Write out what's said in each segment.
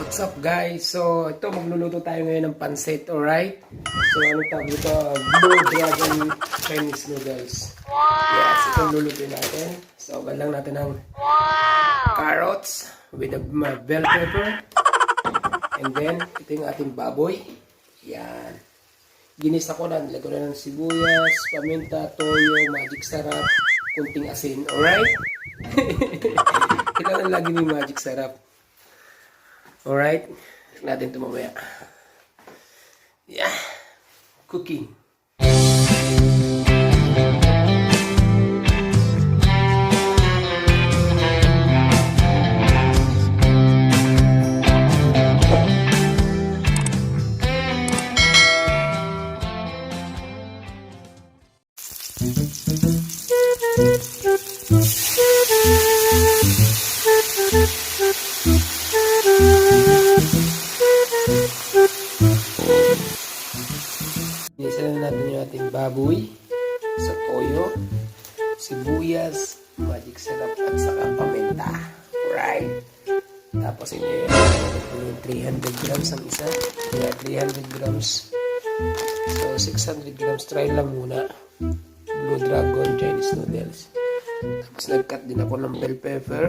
What's up guys? So ito magluluto tayo ngayon ng pansit, alright? So ano tawag dito? Blue Dragon Chinese noodles. Yes, ito lulutuin natin. So galang natin ng carrots with a bell pepper. And then ito yung ating baboy. Yan. Ginisa ko na, nilagay ko na ng sibuyas, paminta, toyo, magic sarap, kunting asin, alright? Kailangan lagi may magic sarap. Alright, natin ito mamaya. Yeah, cooking. Isa na natin yung ating baboy sa toyo, sibuyas, magic sarap at saka paminta. Right? Tapos ini yung 300 grams ang isa. Yeah, 300 grams. So 600 grams. Try lang muna. Blue Dragon Chinese noodles. Tapos nag-cut din ako ng bell pepper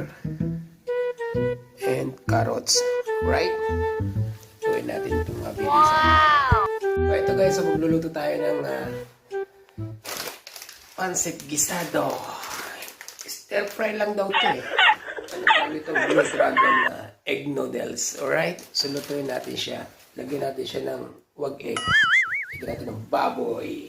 and carrots. Right? Gawin natin itong mabilisan. So ito guys, so magluluto tayo ng pancit gisado. Stir fry lang daw ito eh. Ano tawag ito? Blue Dragon egg noodles. Alright? So lutuin natin siya. Lagyan natin siya ng wag egg. Lagyan natin ng baboy.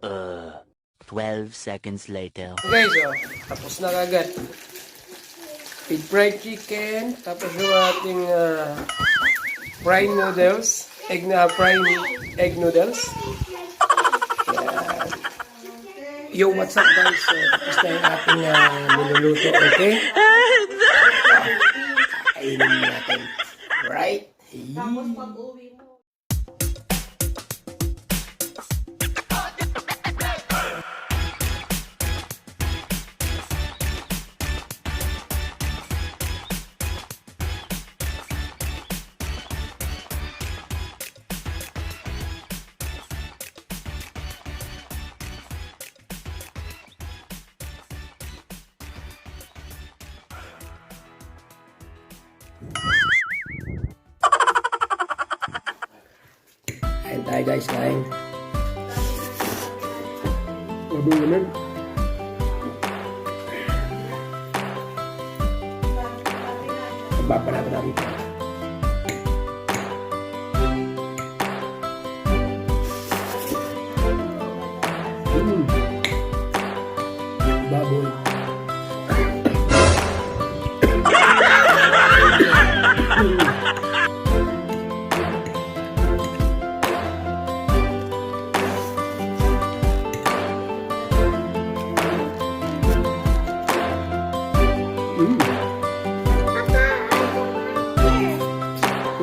Uh, 12 seconds later. Guys, oh, tapos na kagad. With fried chicken, tapos yung ating fried noodles, fried egg noodles. Yan. Yo, what's up guys? So, tapos na yung ating niluluto, okay? Kainin natin. Right? Tapos pag-uwi mo. Kain tayo guys, kain. Mabing naman. Pagpapalala namin ito. Baboy.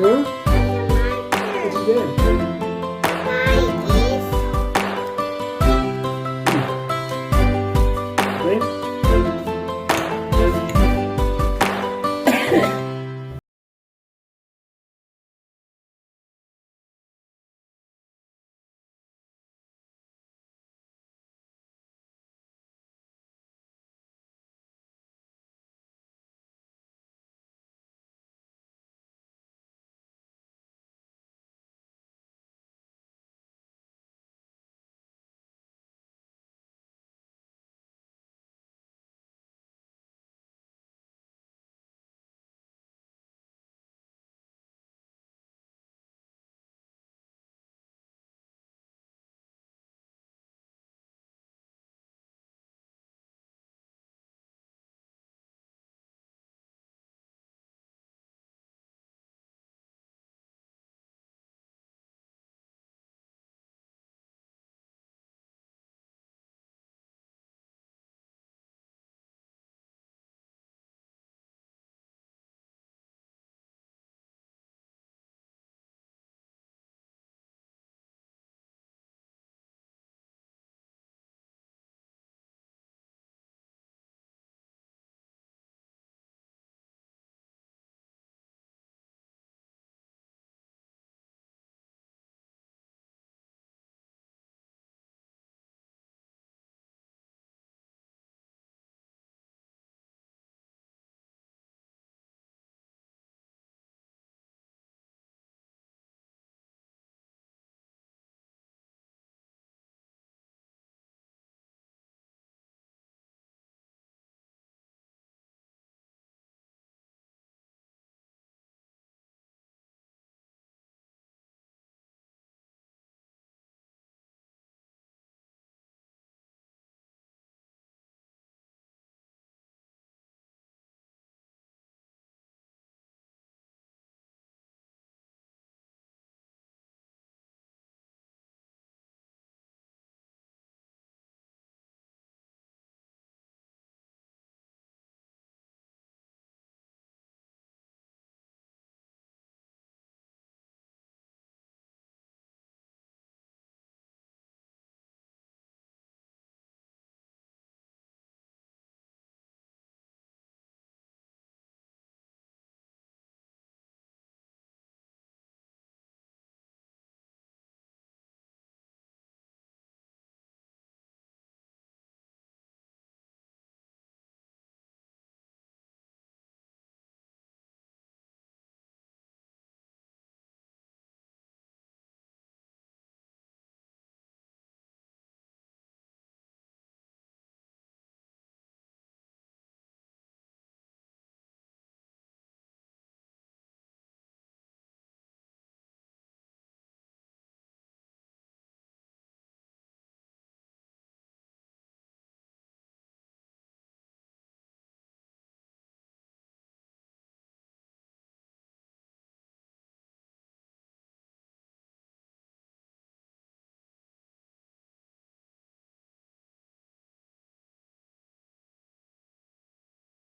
Huh? What's that?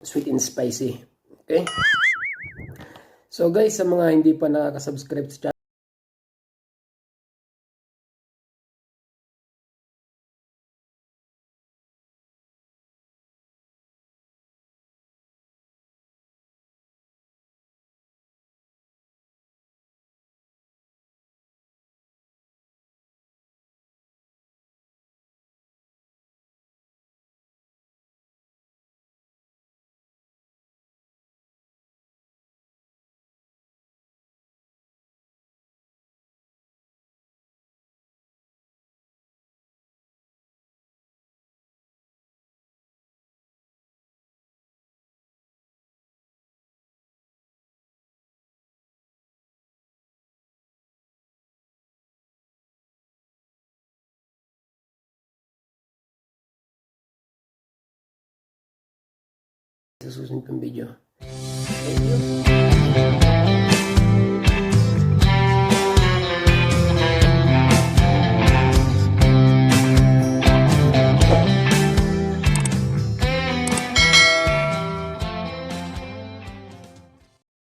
Sweet and spicy. Okay? So guys, sa mga hindi pa nakaka-subscribe sa channel, sa susunod kong video. Thank you.